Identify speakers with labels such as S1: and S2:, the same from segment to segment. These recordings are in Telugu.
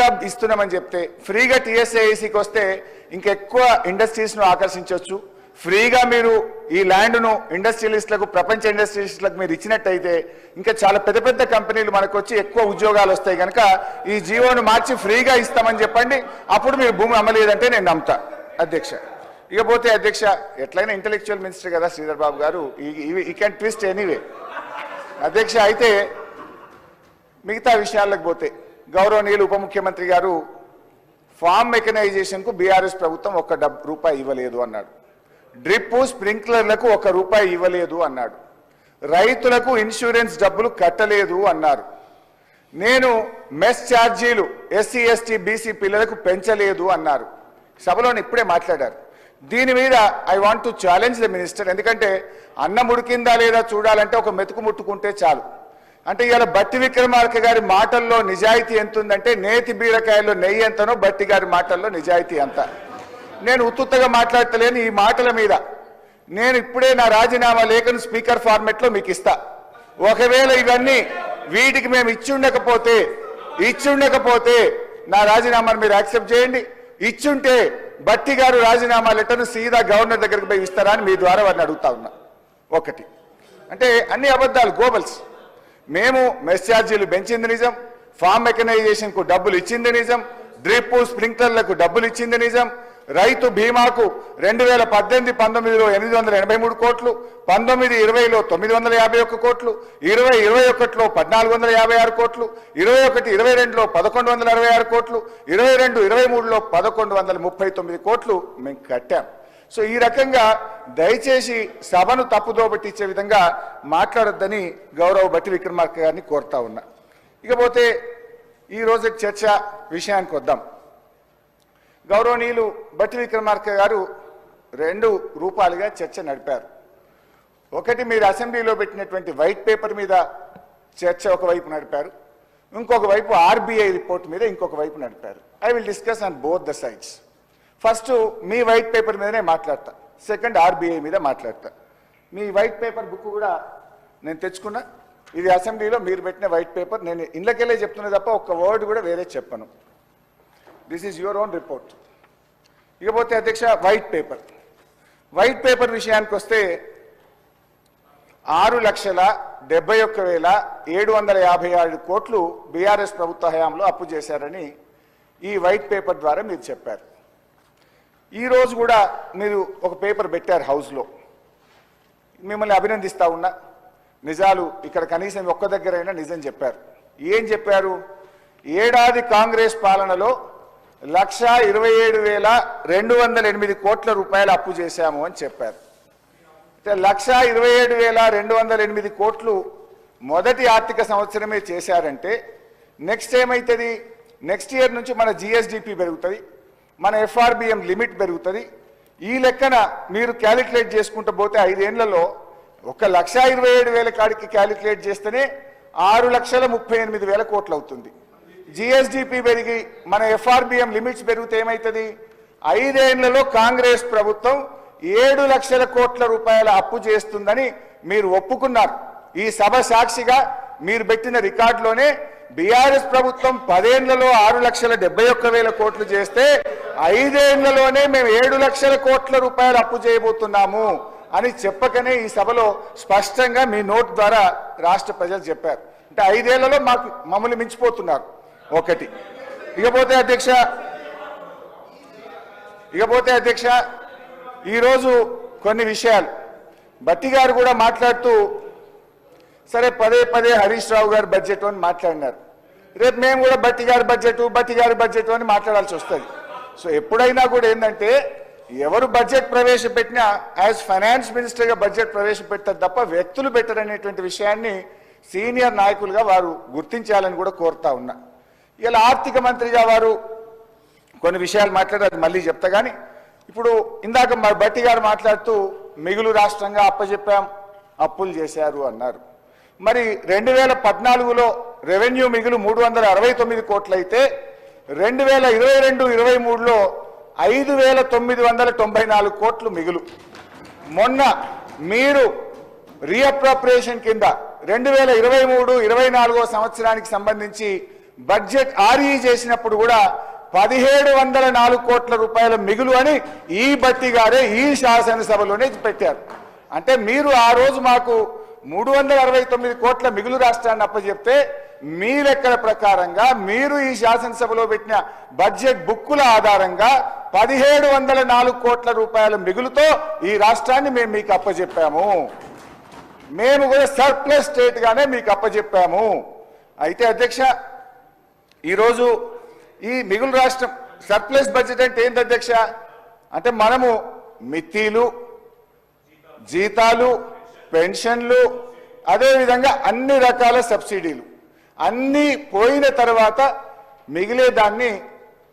S1: ఫ్రీగా ఇస్తున్నామని చెప్తే ఫ్రీగా టీఎస్ఏఐసికి వస్తే ఇంకెక్కువ ఇండస్ట్రీస్ను ఆకర్షించవచ్చు. ఫ్రీగా మీరు ఈ ల్యాండ్ను ఇండస్ట్రియలిస్టులకు, ప్రపంచ ఇండస్ట్రియలిస్టులకు మీరు ఇచ్చినట్టయితే ఇంకా చాలా పెద్ద పెద్ద కంపెనీలు మనకు వచ్చి ఎక్కువ ఉద్యోగాలు వస్తాయి. కనుక ఈ జీవోను మార్చి ఫ్రీగా ఇస్తామని చెప్పండి, అప్పుడు మీరు భూమి అమ్మలేదంటే నేను నమ్ముతా అధ్యక్ష. ఇకపోతే అధ్యక్ష, ఎట్లయినా ఇంటెలెక్చువల్ మినిస్టర్ కదా శ్రీధర్ బాబు గారు, ఈ క్యాన్ ట్విస్ట్ ఎనీవే అధ్యక్ష. అయితే మిగతా విషయాలకు పోతే గౌరవనీయులు ఉప ముఖ్యమంత్రి గారు ఫార్మ్ మెకనైజేషన్కు బీఆర్ఎస్ ప్రభుత్వం ₹1 ఇవ్వలేదు అన్నాడు. డ్రిప్ స్ప్రింక్లర్లకు ₹1 ఇవ్వలేదు అన్నాడు. రైతులకు ఇన్సూరెన్స్ డబ్బులు కట్టలేదు అన్నారు. నేను మెస్ ఛార్జీలు ఎస్సీ ఎస్టీ బీసీ పిల్లలకు పెంచలేదు అన్నారు. సభలో ఇప్పుడే మాట్లాడారు. దీని మీద I want to challenge the minister. ఎందుకంటే అన్నం ఉడికిందా లేదా చూడాలంటే ఒక మెతుకు ముట్టుకుంటే చాలు. అంటే ఇవాళ బట్టి విక్రమార్క గారి మాటల్లో నిజాయితీ ఎంత ఉందంటే నేతి బీరకాయల్లో నెయ్యి ఎంతనో బట్టి గారి మాటల్లో నిజాయితీ అంత. నేను ఉత్తుత్తగా మాట్లాడతలేను. ఈ మాటల మీద నేను ఇప్పుడే నా రాజీనామా లేఖను స్పీకర్ ఫార్మెట్లో మీకు ఇస్తా. ఒకవేళ ఇవన్నీ వీటికి మేము ఇచ్చుండకపోతే నా రాజీనామాను మీరు యాక్సెప్ట్ చేయండి. ఇచ్చుంటే బట్టి గారు రాజీనామా లెటర్ను సీదా గవర్నర్ దగ్గరికి పోయి ఇస్తారా అని మీ ద్వారా వారిని అడుగుతా ఉన్నా. ఒకటి అంటే అన్ని అబద్ధాలు, గోబల్స్. మేము మెస్ ఛార్జీలు పెంచింది నిజం, ఫార్మ్ మెకనైజేషన్కు డబ్బులు ఇచ్చింది నిజం, డ్రిప్ స్ప్రింక్లర్లకు డబ్బులు ఇచ్చింది నిజం, రైతు బీమాకు 2018-19లో 883 కోట్లు, 19-20లో 951 కోట్లు, 20-21లో 1456 కోట్లు, 21-22లో 1166 కోట్లు, 22-23లో 1139 కోట్లు మేము కట్టాం. సో ఈ రకంగా దయచేసి సభను తప్పుదో పట్టించే విధంగా మాట్లాడొద్దని గౌరవ బట్టి విక్రమార్క గారిని కోరుతా ఉన్నా. ఇకపోతే ఈరోజు చర్చ విషయానికి వద్దాం. గౌరవనీయులు బట్టి విక్రమార్క గారు 2 రూపాలుగా చర్చ నడిపారు. ఒకటి, మీరు అసెంబ్లీలో పెట్టినటువంటి వైట్ పేపర్ మీద చర్చ ఒకవైపు నడిపారు, ఇంకొక వైపు ఆర్బీఐ రిపోర్ట్ మీద ఇంకొక వైపు నడిపారు. I will discuss on both the sides. First me white paper మీదనే మాట్లాడతా, సెకండ్ ఆర్బీఐ మీద మాట్లాడతా. మీ వైట్ పేపర్ బుక్ కూడా నేను తెచ్చుకున్నా. ఇది అసెంబ్లీలో మీరు పెట్టిన వైట్ పేపర్. నేను ఇళ్ళకెళ్ళే చెప్తున్నా తప్ప ఒక్క వర్డ్ కూడా వేరే చెప్పను. This is your own report. ఇకపోతే అధ్యక్ష, వైట్ పేపర్ విషయానికి వస్తే 6,71,757 కోట్లు బీఆర్ఎస్ ప్రభుత్వ హయాంలో అప్పు చేశారని ఈ వైట్ పేపర్ ద్వారా మీరు చెప్పారు. ఈరోజు కూడా మీరు ఒక పేపర్ పెట్టారు హౌస్లో. మిమ్మల్ని అభినందిస్తా ఉన్నా. నిజాలు ఇక్కడ కనీసం ఒక్క దగ్గరైనా నిజం చెప్పారు. ఏం చెప్పారు? ఏడాది కాంగ్రెస్ పాలనలో 1,27,208 కోట్ల రూపాయలు అప్పు చేశాము అని చెప్పారు. 1,27,208 కోట్లు మొదటి ఆర్థిక సంవత్సరమే చేశారంటే నెక్స్ట్ ఏమవుతుంది? నెక్స్ట్ ఇయర్ నుంచి మన జిఎస్డిపి పెరుగుతుంది, మన ఎఫ్ఆర్బిఎం లిమిట్ పెరుగుతుంది. ఈ లెక్కన మీరు క్యాలిక్యులేట్ చేసుకుంటూ పోతే 5 ఏళ్లలో 1,27,000 కాడికి క్యాలిక్యులేట్ చేస్తేనే 6,38,000 కోట్లు అవుతుంది. జిఎస్డిపి పెరిగి మన ఎఫ్ఆర్బిఎం లిమిట్స్ పెరిగితే ఏమవుతుంది? 5 ఏళ్లలో కాంగ్రెస్ ప్రభుత్వం 7 లక్షల కోట్ల రూపాయల అప్పు చేస్తుందని మీరు ఒప్పుకున్నారు. ఈ సభ సాక్షిగా మీరు పెట్టిన రికార్డులోనే బీఆర్ఎస్ ప్రభుత్వం 10 ఏళ్లలో 6,71,000 కోట్లు చేస్తే 5 ఏళ్లలోనే మేము 7 లక్షల కోట్ల రూపాయలు అప్పు చేయబోతున్నాము అని చెప్పకనే ఈ సభలో స్పష్టంగా మీ నోట్ ద్వారా రాష్ట్ర ప్రజలు చెప్పారు. అంటే 5 ఏళ్లలో మమ్మల్ని మించిపోతున్నారు. ఒకటి. ఇకపోతే అధ్యక్ష ఈరోజు కొన్ని విషయాలు బట్టి గారు కూడా మాట్లాడుతూ, సరే పదే హరీష్ రావు గారు బడ్జెట్ అని మాట్లాడినారు. రేపు మేము కూడా బట్టి గారి బడ్జెట్ అని మాట్లాడాల్సి వస్తుంది. సో ఎప్పుడైనా కూడా ఏంటంటే ఎవరు బడ్జెట్ ప్రవేశపెట్టినా యాజ్ ఫైనాన్స్ మినిస్టర్గా బడ్జెట్ ప్రవేశపెట్టారు తప్ప వ్యక్తులు పెట్టరనేటువంటి విషయాన్ని సీనియర్ నాయకులుగా వారు గుర్తించాలని కూడా కోరుతా ఉన్నా. ఇలా ఆర్థిక మంత్రిగా వారు కొన్ని విషయాలు మాట్లాడారు, మళ్ళీ చెప్తా. కానీ ఇప్పుడు ఇందాక బట్టి గారు మాట్లాడుతూ మిగులు రాష్ట్రంగా అప్పచెప్పాం, అప్పులు చేశారు అన్నారు. మరి 2014లో రెవెన్యూ మిగులు 369 కోట్లు అయితే 2022-23లో 5,994 కోట్లు మిగులు. మొన్న మీరు రీఅప్రోప్రియేషన్ కింద 2023-24 సంవత్సరానికి సంబంధించి బడ్జెట్ ఆర్ఈ చేసినప్పుడు కూడా 1704 కోట్ల రూపాయల మిగులు అని ఈ బట్టి గారే ఈ శాసనసభలోనే పెట్టారు. అంటే మీరు ఆ రోజు మాకు 369 కోట్ల మిగులు రాష్ట్రాన్ని అప్పచెప్తే మీ లెక్కల ప్రకారంగా మీరు ఈ శాసనసభలో పెట్టిన బడ్జెట్ బుక్కుల ఆధారంగా 1704 కోట్ల రూపాయల మిగులుతో ఈ రాష్ట్రాన్ని మేము మీకు అప్పచెప్పాము. మేము కూడా సర్ప్లస్ స్టేట్ గానే మీకు అప్పచెప్పాము. అయితే అధ్యక్ష, ఈరోజు ఈ మిగులు రాష్ట్రం సర్ప్లస్ బడ్జెట్ అంటే ఏంటి అధ్యక్ష? అంటే మనము మిత్తిలు, జీతాలు, పెన్షన్లు, అదేవిధంగా అన్ని రకాల సబ్సిడీలు అన్నీ పోయిన తర్వాత మిగిలేదాన్ని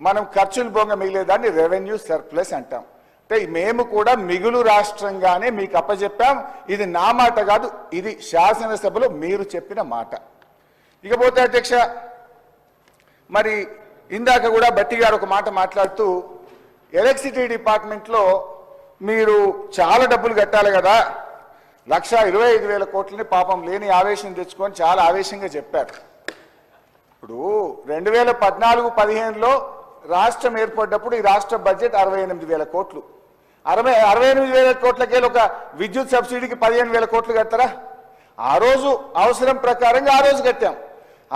S1: మనం ఖర్చులు పోగా మిగిలేదాన్ని రెవెన్యూ సర్ప్లస్ అంటాం. అంటే మేము కూడా మిగులు రాష్ట్రంగానే మీకు అప్పచెప్పాం. ఇది నా మాట కాదు, ఇది శాసనసభలో మీరు చెప్పిన మాట. ఇకపోతే అధ్యక్ష, మరి ఇందాక కూడా బట్టి గారు ఒక మాట మాట్లాడుతూ ఎలక్ట్రిసిటీ డిపార్ట్మెంట్లో మీరు చాలా డబ్బులు కట్టాలి కదా, 1,25,000 కోట్లని పాపం లేని ఆవేశం తెచ్చుకొని చాలా ఆవేశంగా చెప్పారు. ఇప్పుడు 2014-15లో రాష్ట్రం ఏర్పడ్డప్పుడు ఈ రాష్ట్ర బడ్జెట్ 68,000 కోట్లు. 68,000 కోట్లకే ఒక విద్యుత్ సబ్సిడీకి 15,000 కోట్లు కడతారా? ఆ రోజు అవసరం ప్రకారంగా ఆ రోజు కట్టాం.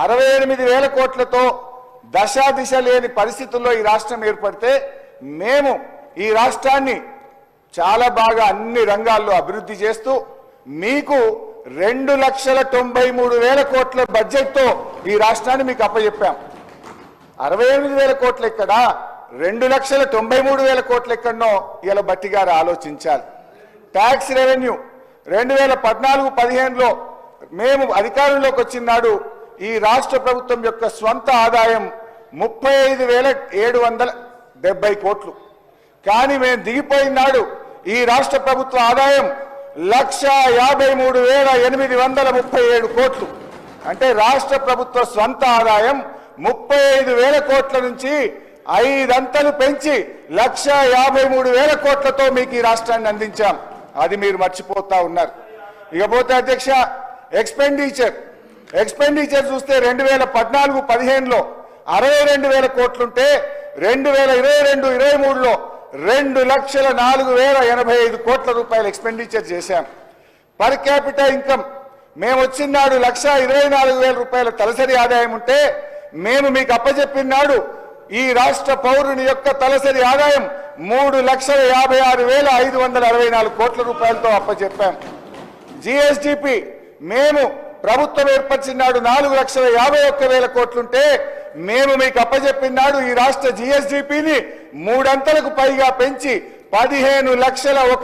S1: 68,000 కోట్లతో దశా దిశ లేని పరిస్థితుల్లో ఈ రాష్ట్రం ఏర్పడితే మేము ఈ రాష్ట్రాన్ని చాలా బాగా అన్ని రంగాల్లో అభివృద్ధి చేస్తూ మీకు 2,93,000 కోట్ల బడ్జెట్తో ఈ రాష్ట్రాన్ని మీకు అప్పచెప్పాం. 68,000 కోట్లు ఎక్కడ, 2,93,000 కోట్లు ఎక్కడనో ఇలా బట్టి గారు ఆలోచించాలి. ట్యాక్స్ రెవెన్యూ 2014-15లో మేము అధికారంలోకి వచ్చినాడు ఈ రాష్ట్ర ప్రభుత్వం యొక్క స్వంత ఆదాయం 35,770 కోట్లు. కానీ మేము దిగిపోయినాడు ఈ రాష్ట్ర ప్రభుత్వ ఆదాయం 1,53,837 కోట్లు. అంటే రాష్ట్ర ప్రభుత్వ స్వంత ఆదాయం 35,000 కోట్ల నుంచి 5 అంతలు పెంచి 1,53,000 కోట్లతో మీకు ఈ రాష్ట్రాన్ని అందించాం. అది మీరు మర్చిపోతా ఉన్నారు. ఇకపోతే అధ్యక్ష, ఎక్స్పెండిచర్ చూస్తే 2014-15లో 62,000 కోట్లుంటే 2022-23లో 2,04,085 కోట్ల రూపాయలు ఎక్స్పెండిచర్ చేశాం. పర్ క్యాపిటల్ ఇన్కమ్ మేము వచ్చినాడు 1,24,000 రూపాయల తలసరి ఆదాయం ఉంటే మేము మీకు అప్పచెప్పినాడు ఈ రాష్ట్ర పౌరుని యొక్క తలసరి ఆదాయం 3,56,564 కోట్ల రూపాయలతో అప్పచెప్పాం. జిఎస్డిపి మేము ప్రభుత్వం ఏర్పరిచినాడు 4,51,000 కోట్లుంటే మేము మీకు అప్పచెప్పినాడు ఈ రాష్ట్ర జిఎస్డిపిని 3 అంతలకు పైగా పెంచి 15,01,000